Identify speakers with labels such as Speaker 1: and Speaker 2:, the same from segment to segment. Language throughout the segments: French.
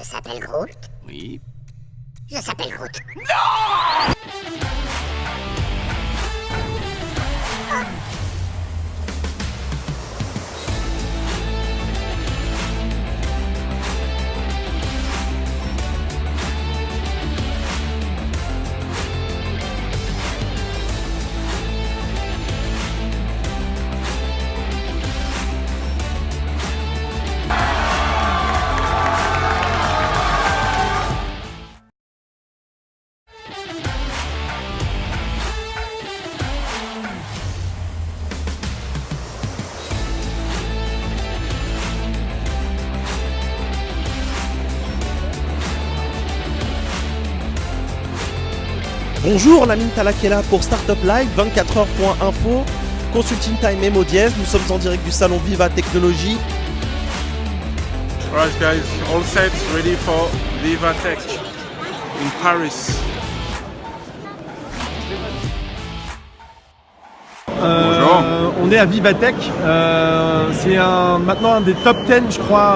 Speaker 1: Je s'appelle Groot.
Speaker 2: Oui.
Speaker 1: Je s'appelle Groot.
Speaker 3: Bonjour, Lamine Talak est là pour Startup Live, 24h.info, Consulting Time et Mo Diez. Nous sommes en direct du salon Viva Technology.
Speaker 4: Alright guys, all set, ready for Viva Tech in Paris. Bonjour.
Speaker 5: On est à Vivatech, c'est maintenant un des top 10 je crois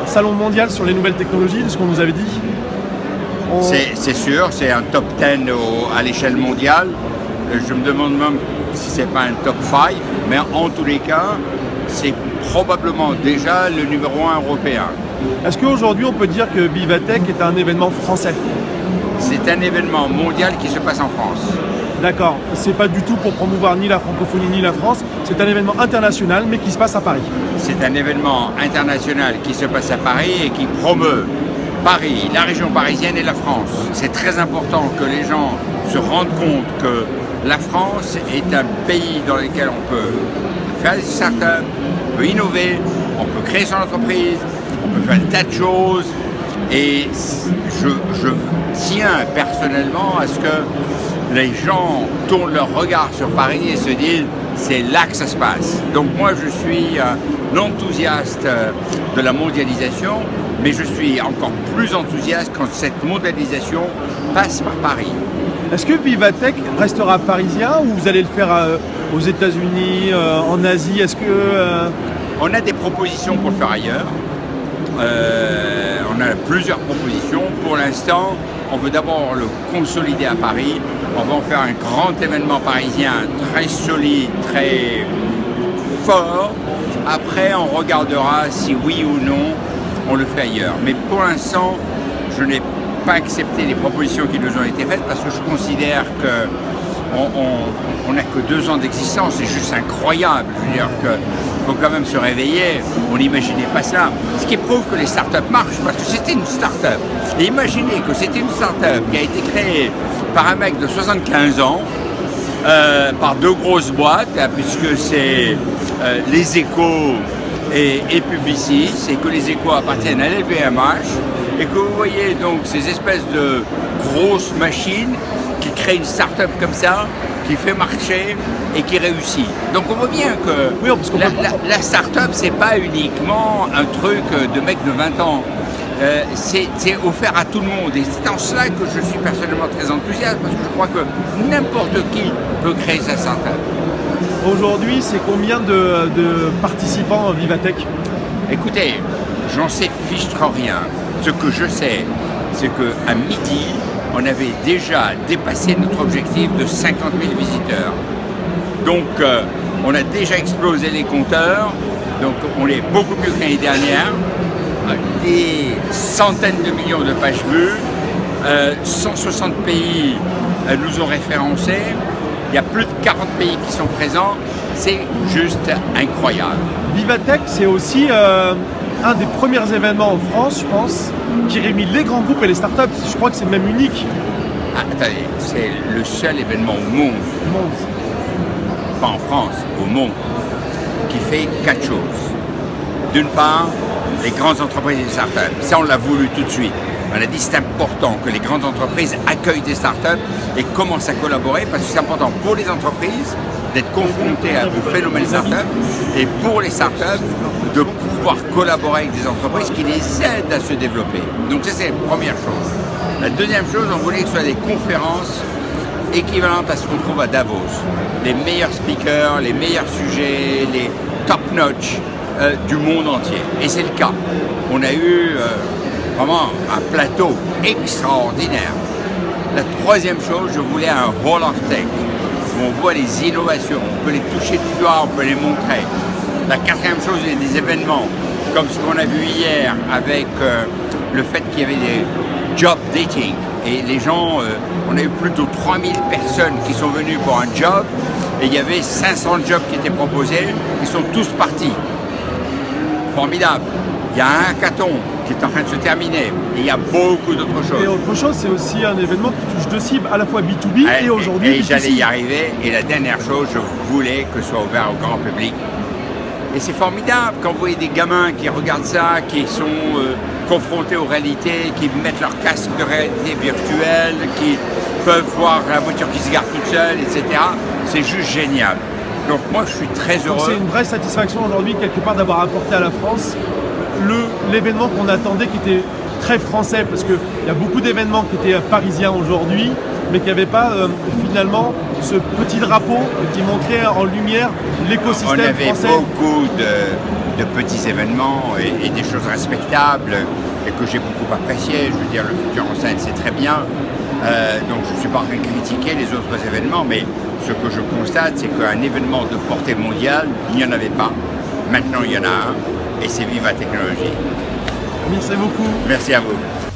Speaker 5: salon mondial sur les nouvelles technologies, de ce qu'on nous avait dit.
Speaker 2: C'est sûr, c'est un top 10 à l'échelle mondiale. Je me demande même si c'est pas un top 5, mais en tous les cas, c'est probablement déjà le numéro 1 européen.
Speaker 5: Est-ce qu'aujourd'hui on peut dire que Vivatech est un événement français?
Speaker 2: C'est un événement mondial qui se passe en France.
Speaker 5: D'accord, c'est pas du tout pour promouvoir ni la francophonie ni la France, c'est un événement international mais qui se passe à Paris.
Speaker 2: C'est un événement international qui se passe à Paris et qui promeut Paris, la région parisienne et la France. C'est très important que les gens se rendent compte que la France est un pays dans lequel on peut faire des startups, on peut innover, on peut créer son entreprise, on peut faire des tas de choses. Et je tiens personnellement à ce que les gens tournent leur regard sur Paris et se disent c'est là que ça se passe. Donc moi je suis un enthousiaste de la mondialisation, mais je suis encore plus enthousiaste quand cette mondialisation passe par Paris.
Speaker 5: Est-ce que Vivatech restera parisien ou vous allez le faire aux États-Unis, en Asie? Est-ce que
Speaker 2: On a des propositions pour le faire ailleurs. On a plusieurs propositions. Pour l'instant, on veut d'abord le consolider à Paris. On va en faire un grand événement parisien très solide, très fort. Après, on regardera si oui ou non on le fait ailleurs. Mais pour l'instant, je n'ai pas accepté les propositions qui nous ont été faites parce que je considère qu'on n'a que 2 ans d'existence. C'est juste incroyable. Je veux dire qu'il faut quand même se réveiller. On n'imaginait pas ça. Ce qui prouve que les startups marchent parce que c'était une startup. Et imaginez que c'était une startup qui a été créée par un mec de 75 ans, par 2 grosses boîtes, puisque c'est Les Échos et Publicis, et que Les Échos appartiennent à LVMH, et que vous voyez donc ces espèces de grosses machines qui créent une start-up comme ça, qui fait marcher et qui réussit. Donc on voit bien que
Speaker 5: oui, parce
Speaker 2: la start-up, c'est pas uniquement un truc de mec de 20 ans. C'est offert à tout le monde et c'est en cela que je suis personnellement très enthousiaste parce que je crois que n'importe qui peut créer sa start-up.
Speaker 5: Aujourd'hui, c'est combien de participants à Vivatech?
Speaker 2: Écoutez, j'en sais fichtre rien. Ce que je sais, c'est qu'à midi, on avait déjà dépassé notre objectif de 50 000 visiteurs. Donc, on a déjà explosé les compteurs. Donc, on est beaucoup plus que l'année dernière. Des centaines de millions de pages vues. 160 pays nous ont référencés. Il y a plus de 40 pays qui sont présents. C'est juste incroyable.
Speaker 5: Vivatech, c'est aussi un des premiers événements en France, je pense, qui réunit les grands groupes et les startups. Je crois que c'est même unique.
Speaker 2: Ah, attendez, c'est le seul événement au monde, pas en France, au monde, qui fait 4 choses. D'une part, les grandes entreprises et les startups. Ça, on l'a voulu tout de suite. On a dit c'est important que les grandes entreprises accueillent des startups et commencent à collaborer parce que c'est important pour les entreprises d'être confrontées au phénomène startup et pour les startups de pouvoir collaborer avec des entreprises qui les aident à se développer. Donc ça, c'est la première chose. La deuxième chose, on voulait que ce soit des conférences équivalentes à ce qu'on trouve à Davos. Les meilleurs speakers, les meilleurs sujets, les top-notch du monde entier. Et c'est le cas. On a eu vraiment un plateau extraordinaire. La troisième chose, je voulais un Hall of Tech, où on voit les innovations, on peut les toucher du doigt, on peut les montrer. La quatrième chose, il y a des événements, comme ce qu'on a vu hier avec le fait qu'il y avait des job dating. Et les gens, on a eu plus de 3000 personnes qui sont venues pour un job, et il y avait 500 jobs qui étaient proposés, ils sont tous partis. Formidable. Il y a un hackathon qui est en train de se terminer, et il y a beaucoup d'autres choses.
Speaker 5: Et autre chose, c'est aussi un événement qui touche deux cibles, à la fois B2B et aujourd'hui
Speaker 2: Et
Speaker 5: B2C.
Speaker 2: j'allais y arriver, et la dernière chose, je voulais que ce soit ouvert au grand public. Et c'est formidable quand vous voyez des gamins qui regardent ça, qui sont confrontés aux réalités, qui mettent leur casque de réalité virtuelle, qui peuvent voir la voiture qui se gare toute seule, etc. C'est juste génial. Donc moi je suis très
Speaker 5: Donc
Speaker 2: heureux.
Speaker 5: c'est une vraie satisfaction aujourd'hui, quelque part, d'avoir apporté à la France l'événement qu'on attendait, qui était très français, parce qu'il y a beaucoup d'événements qui étaient parisiens aujourd'hui, mais qui n'avaient pas finalement ce petit drapeau qui montrait en lumière l'écosystème français.
Speaker 2: On avait beaucoup de petits événements et des choses respectables et que j'ai beaucoup apprécié. Je veux dire, le futur en scène, c'est très bien. Donc je ne suis pas en train de critiquer les autres événements, mais ce que je constate, c'est qu'un événement de portée mondiale, il n'y en avait pas. Maintenant, il y en a un, et c'est Viva Technologies.
Speaker 5: Merci beaucoup.
Speaker 2: Merci à vous.